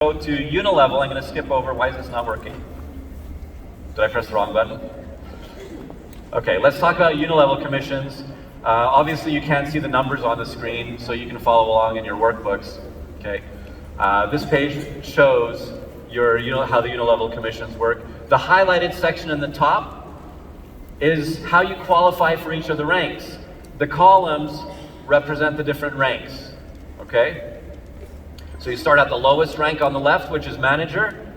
Go to unilevel. I'm going to skip over. Why is this not working? Did I press the wrong button? Okay, let's talk about unilevel commissions. Obviously, you can't see the numbers on the screen, so you can follow along in your workbooks. Okay, this page shows how the unilevel commissions work. The highlighted section in the top is how you qualify for each of the ranks. The columns represent the different ranks. Okay. So you start at the lowest rank on the left, which is manager,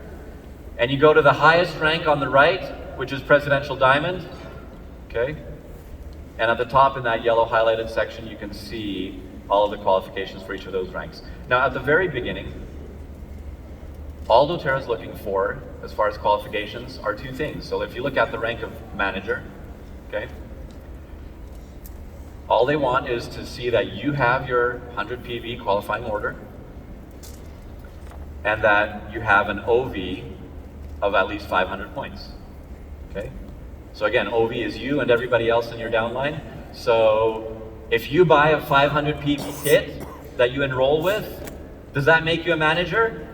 and you go to the highest rank on the right, which is presidential diamond, okay? And at the top in that yellow highlighted section, you can see all of the qualifications for each of those ranks. Now at the very beginning, all doTERRA is looking for, as far as qualifications, are two things. So if you look at the rank of manager, okay? All they want is to see that you have your 100 PV qualifying order, and that you have an OV of at least 500 points, okay? So again, OV is you and everybody else in your downline. So if you buy a 500 PV kit that you enroll with, does that make you a manager?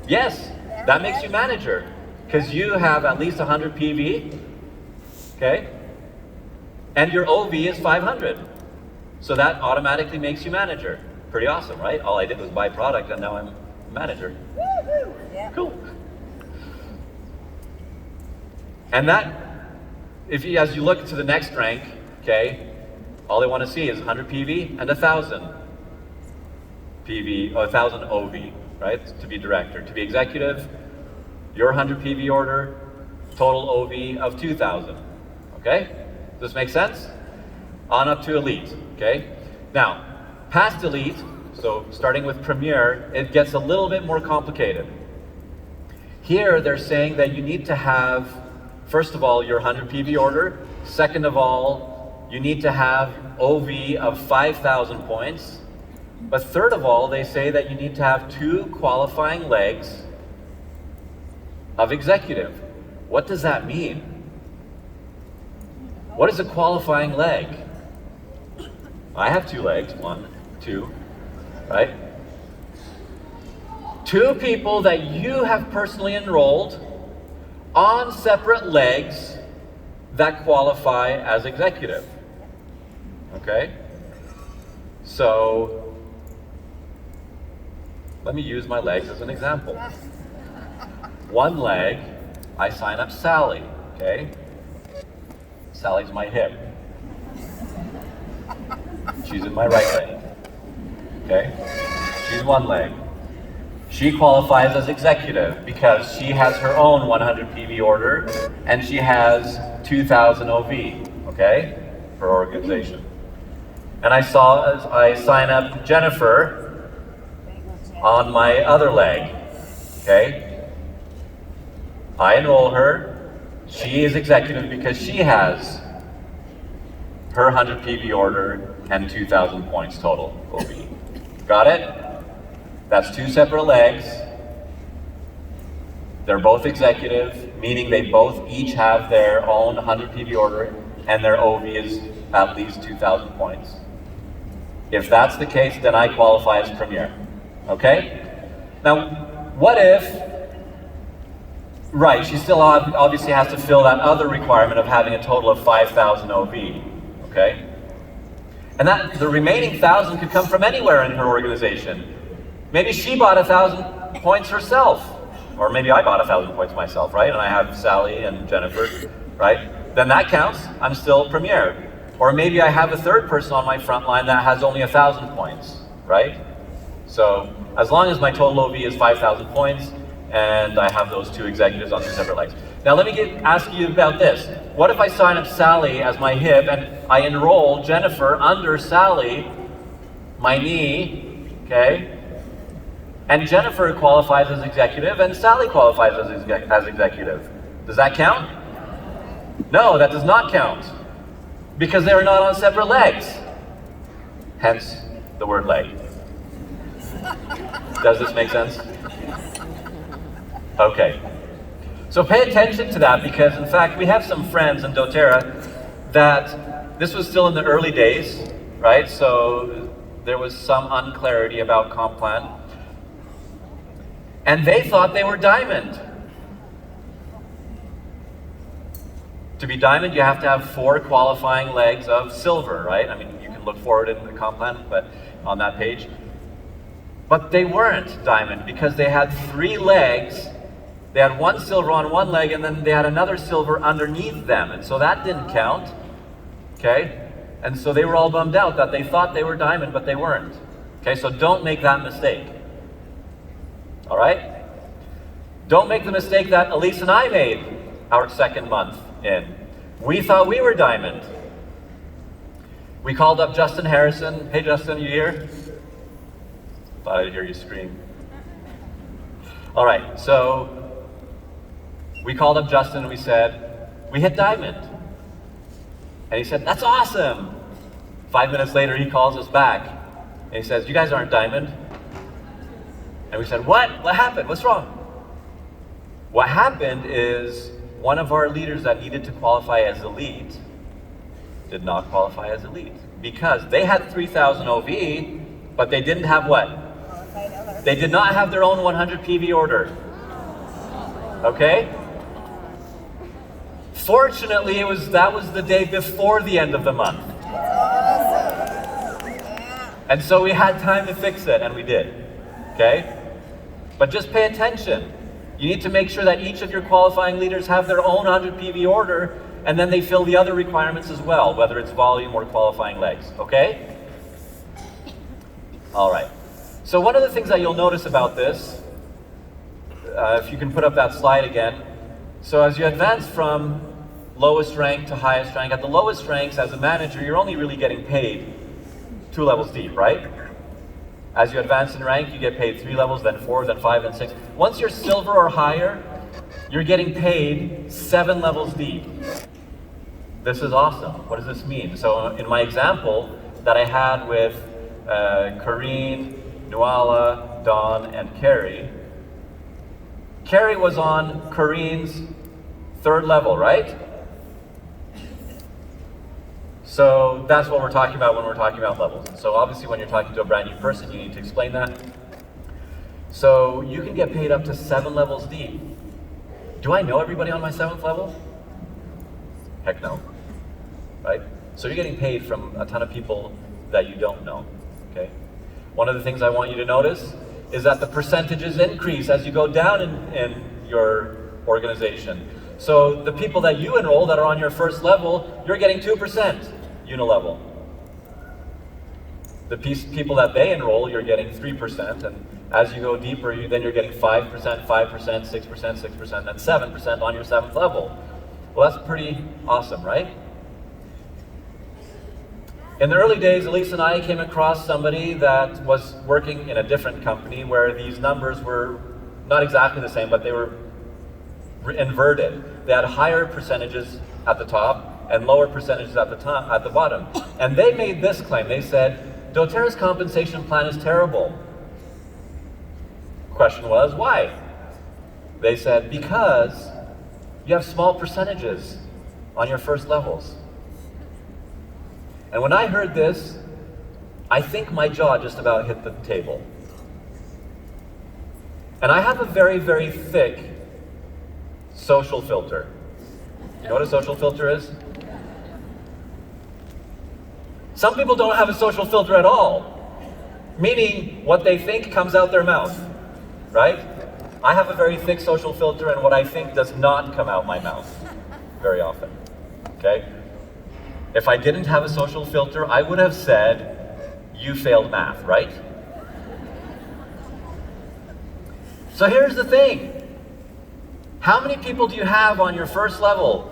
Yes, that makes you manager, because you have at least 100 PV, okay? And your OV is 500. So that automatically makes you manager. Pretty awesome, right? All I did was buy product and now I'm a manager. Yeah. Cool. And that, as you look to the next rank, okay, all they want to see is 100 PV and 1,000 PV, or 1,000 OV, right? To be director. To be executive, your 100 PV order, total OV of 2,000, okay? Does this make sense? On up to elite, okay? Now, past elite, so starting with premier, it gets a little bit more complicated. Here they're saying that you need to have, first of all, your 100 PV order. Second of all, you need to have OV of 5,000 points. But third of all, they say that you need to have 2 qualifying legs of executive. What does that mean? What is a qualifying leg? I have 2 legs, 1, 2, right? 2 people that you have personally enrolled on separate legs that qualify as executive, okay? So, let me use my legs as an example. One leg, I sign up Sally, okay? Sally's my hip. She's in my right leg. Okay? She's one leg. She qualifies as executive because she has her own 100 PV order and she has 2,000 OV, okay? Her organization. And I sign up Jennifer on my other leg, okay? I enroll her. She is executive because she has her 100 PV order and 2,000 points total OV. Got it? That's 2 separate legs. They're both executive, meaning they both each have their own 100 PV order and their OV is at least 2,000 points. If that's the case, then I qualify as premier. Okay? Now, what if, right, she still obviously has to fill that other requirement of having a total of 5,000 OV, okay? And that the remaining 1,000 could come from anywhere in her organization. Maybe she bought 1,000 points herself, or maybe I bought 1,000 points myself, right? And I have Sally and Jennifer, right? Then that counts, I'm still premier. Or maybe I have a third person on my front line that has only 1,000 points, right? So as long as my total OV is 5,000 points, and I have those 2 executives on 2 separate legs. Now let me ask you about this. What if I sign up Sally as my hip and I enroll Jennifer under Sally, my knee, okay? And Jennifer qualifies as executive and Sally qualifies as executive. Does that count? No, that does not count. Because they are not on separate legs. Hence the word leg. Does this make sense? Okay. So pay attention to that because in fact we have some friends in doTERRA that this was still in the early days, right? So there was some unclarity about comp plan. And they thought they were diamond. To be diamond, you have to have 4 qualifying legs of silver, right? I mean, you can look forward in the comp plan, but on that page. But they weren't diamond because they had 3 legs. They had 1 silver on 1 leg, and then they had another silver underneath them. And so that didn't count, okay? And so they were all bummed out that they thought they were diamond, but they weren't. Okay, so don't make that mistake. All right? Don't make the mistake that Allyse and I made our 2nd month in. We thought we were diamond. We called up Justin Harrison. Hey Justin, you here? Thought I'd hear you scream. All right, so we called up Justin and we said, we hit diamond. And he said, that's awesome. 5 minutes later, he calls us back and he says, you guys aren't diamond. And we said, what? What happened? What's wrong? What happened is one of our leaders that needed to qualify as elite did not qualify as elite because they had 3,000 OV, but they didn't have what? They did not have their own 100 PV order. Okay? Fortunately, that was the day before the end of the month. And so we had time to fix it, and we did. Okay? But just pay attention. You need to make sure that each of your qualifying leaders have their own 100 PV order, and then they fill the other requirements as well, whether it's volume or qualifying legs. Okay? All right. So one of the things that you'll notice about this, if you can put up that slide again, so as you advance from lowest rank to highest rank, at the lowest ranks as a manager, you're only really getting paid 2 levels deep, right? As you advance in rank, you get paid 3 levels, then 4, then 5, then 6. Once you're silver or higher, you're getting paid 7 levels deep. This is awesome. What does this mean? So in my example that I had with Corrine, Nuala, Dawn, and Carrie, Carrie was on Corine's 3rd level, right? So that's what we're talking about when we're talking about levels. So obviously when you're talking to a brand new person, you need to explain that. So you can get paid up to 7 levels deep. Do I know everybody on my 7th level? Heck no, right? So you're getting paid from a ton of people that you don't know, okay? One of the things I want you to notice is that the percentages increase as you go down in your organization. So the people that you enroll that are on your 1st level, you're getting 2% unilevel. The people that they enroll, you're getting 3%, and as you go deeper, then you're getting 5%, 5%, 6%, 6%, and 7% on your 7th level. Well, that's pretty awesome, right? In the early days, Allyse and I came across somebody that was working in a different company where these numbers were not exactly the same, but they were inverted. They had higher percentages at the top and lower percentages at the bottom. And they made this claim. They said, doTERRA's compensation plan is terrible. Question was, why? They said, because you have small percentages on your 1st levels. And when I heard this, I think my jaw just about hit the table. And I have a very, very thick social filter. You know what a social filter is? Some people don't have a social filter at all, meaning what they think comes out their mouth, right? I have a very thick social filter, and what I think does not come out my mouth very often, okay? If I didn't have a social filter, I would have said, you failed math, right? So here's the thing. How many people do you have on your 1st level?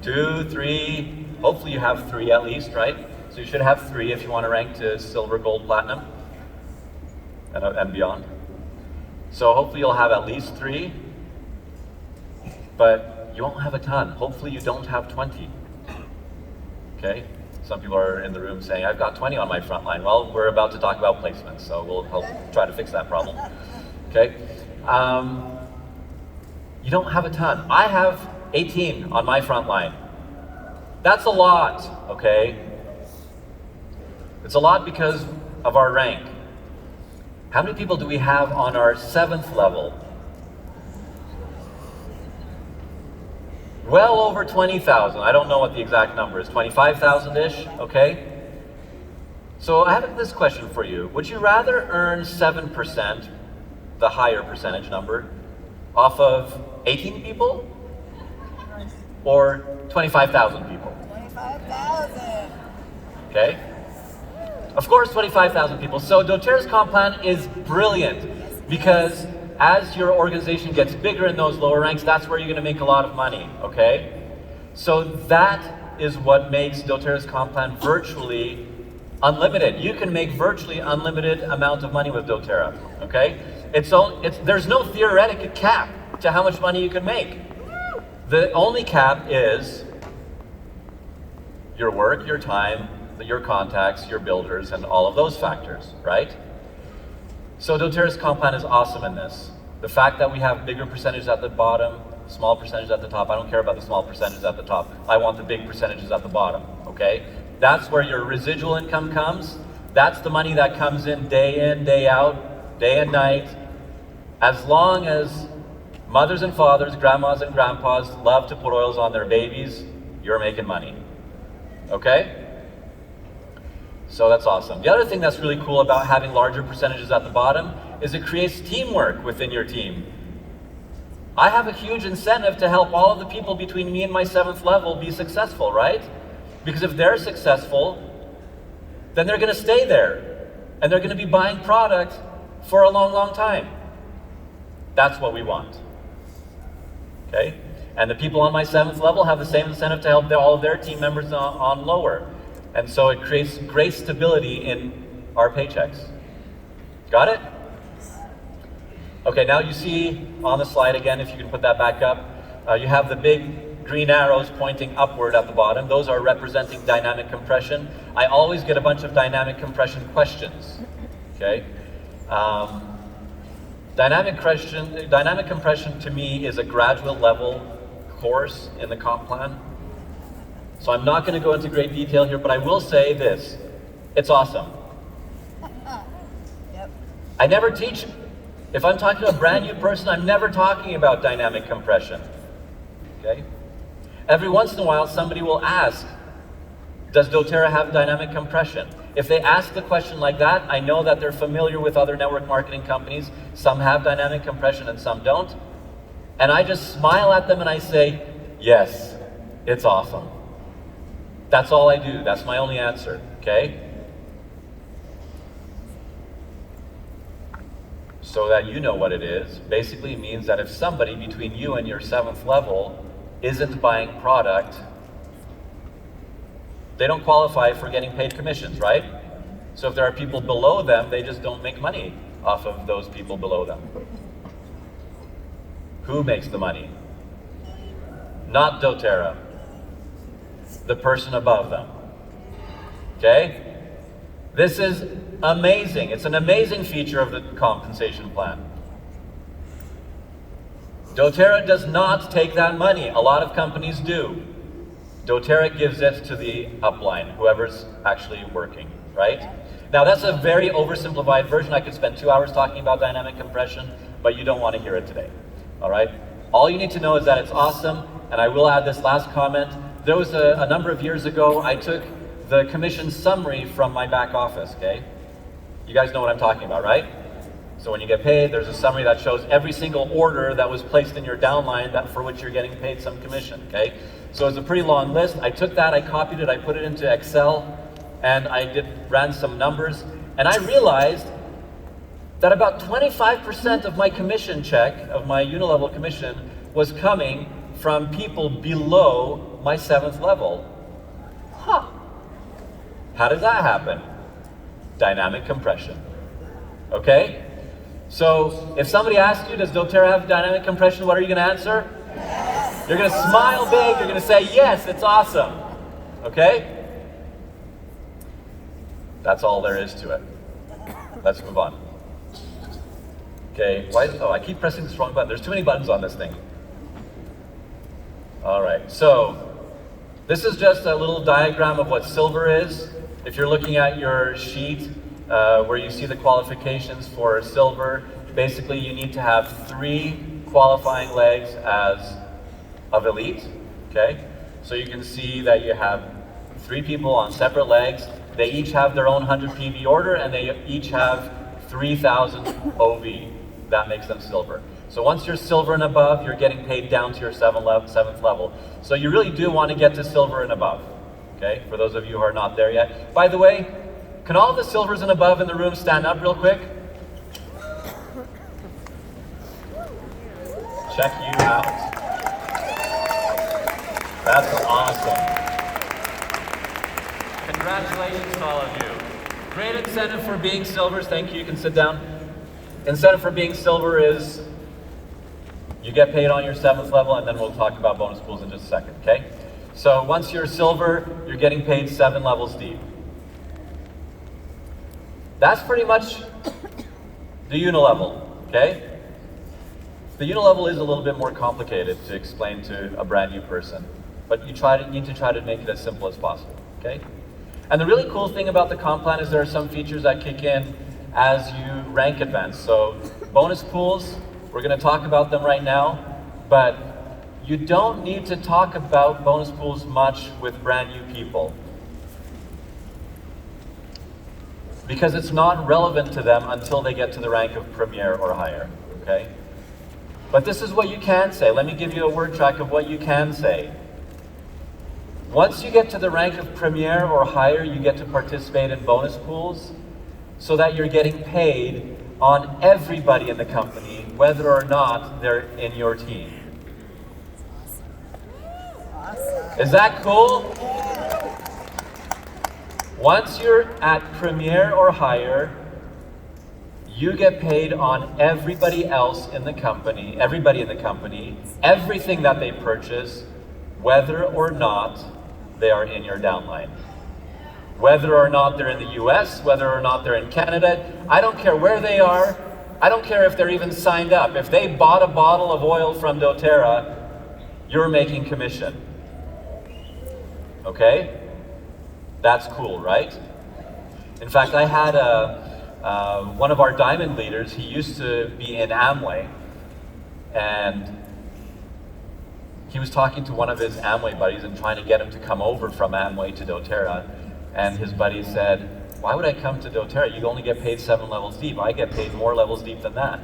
2, 3, hopefully you have 3 at least, right? So you should have 3 if you want to rank to silver, gold, platinum, and beyond. So hopefully you'll have at least 3, but you won't have a ton. Hopefully you don't have 20. Okay? Some people are in the room saying, I've got 20 on my front line. Well, we're about to talk about placements, so we'll help try to fix that problem. Okay? You don't have a ton. I have 18 on my front line. That's a lot, okay? It's a lot because of our rank. How many people do we have on our 7th level? Well over 20,000. I don't know what the exact number is, 25,000-ish, okay? So I have this question for you. Would you rather earn 7%, the higher percentage number, off of 18 people? Or 25,000 people? 25,000. Okay? Of course, 25,000 people. So doTERRA's comp plan is brilliant because as your organization gets bigger in those lower ranks, that's where you're going to make a lot of money, okay? So that is what makes doTERRA's comp plan virtually unlimited. You can make virtually unlimited amount of money with doTERRA, okay? There's no theoretic cap to how much money you can make. The only cap is your work, your time, your contacts, your builders, and all of those factors, right? So doTERRA's comp plan is awesome in this. The fact that we have bigger percentages at the bottom, small percentages at the top, I don't care about the small percentages at the top. I want the big percentages at the bottom, okay? That's where your residual income comes. That's the money that comes in, day out, day and night. As long as mothers and fathers, grandmas and grandpas love to put oils on their babies, you're making money, okay? So that's awesome. The other thing that's really cool about having larger percentages at the bottom is it creates teamwork within your team. I have a huge incentive to help all of the people between me and my 7th level be successful, right? Because if they're successful, then they're going to stay there. And they're going to be buying product for a long, long time. That's what we want. Okay? And the people on my 7th level have the same incentive to help all of their team members on lower. And so it creates great stability in our paychecks. Got it? Okay, now you see on the slide again, if you can put that back up, you have the big green arrows pointing upward at the bottom. Those are representing dynamic compression. I always get a bunch of dynamic compression questions. Okay? Dynamic compression to me is a graduate level course in the comp plan. So I'm not going to go into great detail here, but I will say this. It's awesome. Yep. I never teach, if I'm talking to a brand new person, I'm never talking about dynamic compression. Okay? Every once in a while, somebody will ask, does doTERRA have dynamic compression? If they ask the question like that, I know that they're familiar with other network marketing companies. Some have dynamic compression and some don't. And I just smile at them and I say, yes, it's awesome. That's all I do. That's my only answer, okay? So that you know what it is, basically means that if somebody between you and your 7th level isn't buying product, they don't qualify for getting paid commissions, right? So if there are people below them, they just don't make money off of those people below them. Who makes the money? Not doTERRA. The person above them. Okay? This is amazing. It's an amazing feature of the compensation plan. doTERRA does not take that money. A lot of companies do. doTERRA gives it to the upline, whoever's actually working, right? Now that's a very oversimplified version. I could spend 2 hours talking about dynamic compression, but you don't want to hear it today, all right? All you need to know is that it's awesome, and I will add this last comment. There was a number of years ago, I took the commission summary from my back office, okay? You guys know what I'm talking about, right? So when you get paid, there's a summary that shows every single order that was placed in your downline that for which you're getting paid some commission, okay? So it's a pretty long list. I took that, I copied it, I put it into Excel, and I ran some numbers, and I realized that about 25% of my commission check, of my unilevel commission, was coming from people below my 7th level. Huh. How did that happen? Dynamic compression. Okay? So if somebody asks you, does doTERRA have dynamic compression, what are you going to answer? Yes. You're going to smile big, you're going to say, yes, it's awesome. Okay? That's all there is to it. Let's move on. Okay, I keep pressing this wrong button. There's too many buttons on this thing. All right, so this is just a little diagram of what silver is. If you're looking at your sheet, where you see the qualifications for silver. Basically, you need to have 3 qualifying legs as of elite, okay? So you can see that you have 3 people on separate legs. They each have their own 100 PV order, and they each have 3,000 OV. That makes them silver. So once you're silver and above, you're getting paid down to your 7th level. So you really do want to get to silver and above, okay? For those of you who are not there yet. By the way, can all the silvers and above in the room stand up real quick? Check you out. That's awesome. Congratulations to all of you. Great incentive for being silvers. Thank you. You can sit down. Incentive for being silver is you get paid on your 7th level, and then we'll talk about bonus pools in just a second, okay? So once you're silver, you're getting paid 7 levels deep. That's pretty much the unilevel, okay? The unilevel is a little bit more complicated to explain to a brand new person, but you need to try to make it as simple as possible, okay? And the really cool thing about the comp plan is there are some features that kick in as you rank advance. So bonus pools, we're going to talk about them right now, but you don't need to talk about bonus pools much with brand new people, because it's not relevant to them until they get to the rank of Premier or higher, okay? But this is what you can say. Let me give you a word track of what you can say. Once you get to the rank of Premier or higher, you get to participate in bonus pools so that you're getting paid on everybody in the company, whether or not they're in your team. Awesome. Is that cool? Once you're at Premier or higher, you get paid on everybody else in the company, everybody in the company, everything that they purchase, whether or not they are in your downline. Whether or not they're in the US, whether or not they're in Canada, I don't care where they are, I don't care if they're even signed up. If they bought a bottle of oil from doTERRA, you're making commission. Okay? That's cool, right? In fact, I had one of our diamond leaders, he used to be in Amway, and he was talking to one of his Amway buddies and trying to get him to come over from Amway to doTERRA, and his buddy said, "Why would I come to doTERRA? You only get paid 7 levels deep. I get paid more levels deep than that."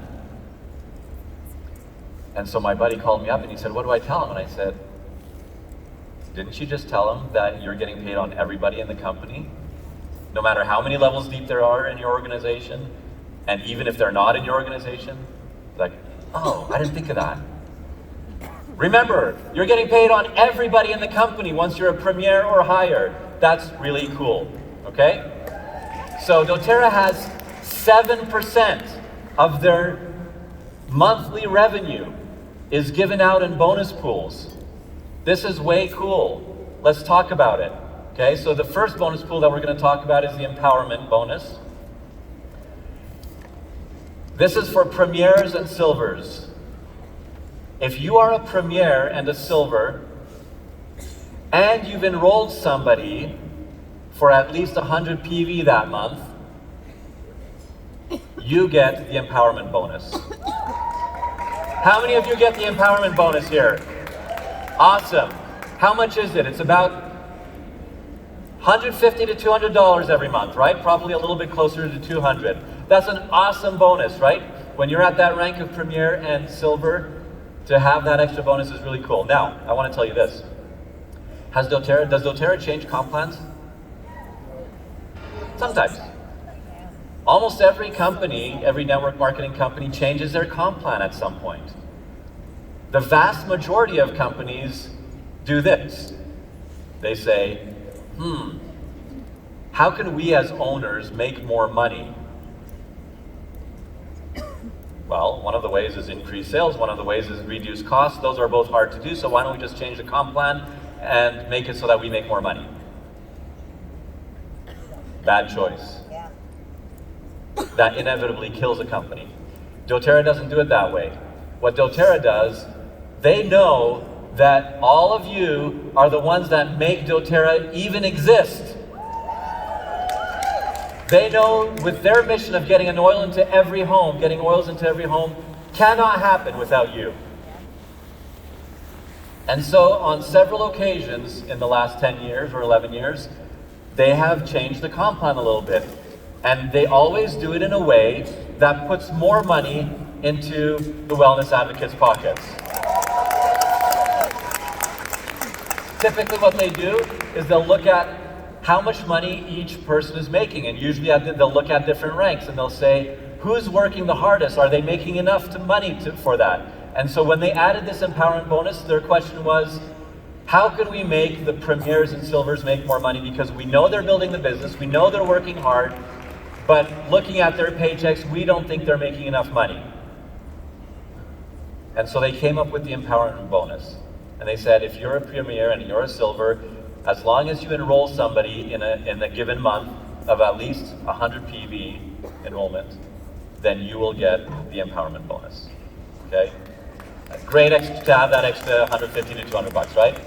And so my buddy called me up and he said, "What do I tell him?" And I said, "Didn't you just tell him that you're getting paid on everybody in the company? No matter how many levels deep there are in your organization, and even if they're not in your organization?" Like, "Oh, I didn't think of that." Remember, you're getting paid on everybody in the company once you're a Premier or higher. That's really cool, okay? So doTERRA has 7% of their monthly revenue is given out in bonus pools. This is way cool. Let's talk about it. Okay, so the first bonus pool that we're going to talk about is the empowerment bonus. This is for premiers and silvers. If you are a premier and a silver, and you've enrolled somebody for at least 100 PV that month, you get the empowerment bonus. How many of you get the empowerment bonus here? Awesome. How much is it? It's about $150 to $200 every month, right? Probably a little bit closer to 200. That's an awesome bonus, right? When you're at that rank of Premier and Silver, to have that extra bonus is really cool. Now, I want to tell you this. Does doTERRA change comp plans? Sometimes. Almost every company, every network marketing company changes their comp plan at some point. The vast majority of companies do this. They say, how can we as owners make more money? Well, one of the ways is increase sales, one of the ways is reduce costs. Those are both hard to do, so why don't we just change the comp plan and make it so that we make more money? Bad choice. Yeah. That inevitably kills a company. doTERRA doesn't do it that way. What doTERRA does, they know that all of you are the ones that make doTERRA even exist. They know with their mission of getting an oil into every home, getting oils into every home, cannot happen without you. And so on several occasions in the last 10 years or 11 years, they have changed the comp plan a little bit. And they always do it in a way that puts more money into the wellness advocates' pockets. Typically what they do is they'll look at how much money each person is making, and usually they'll look at different ranks and they'll say, who's working the hardest? Are they making enough money for that? And so when they added this empowerment bonus, their question was, how can we make the premiers and silvers make more money? Because we know they're building the business, we know they're working hard, but looking at their paychecks, we don't think they're making enough money. And so they came up with the empowerment bonus. And they said, if you're a premier and you're a silver, as long as you enroll somebody in a given month of at least 100 PV enrollment, then you will get the empowerment bonus. Okay? Great to have that extra 150 to 200 bucks, right?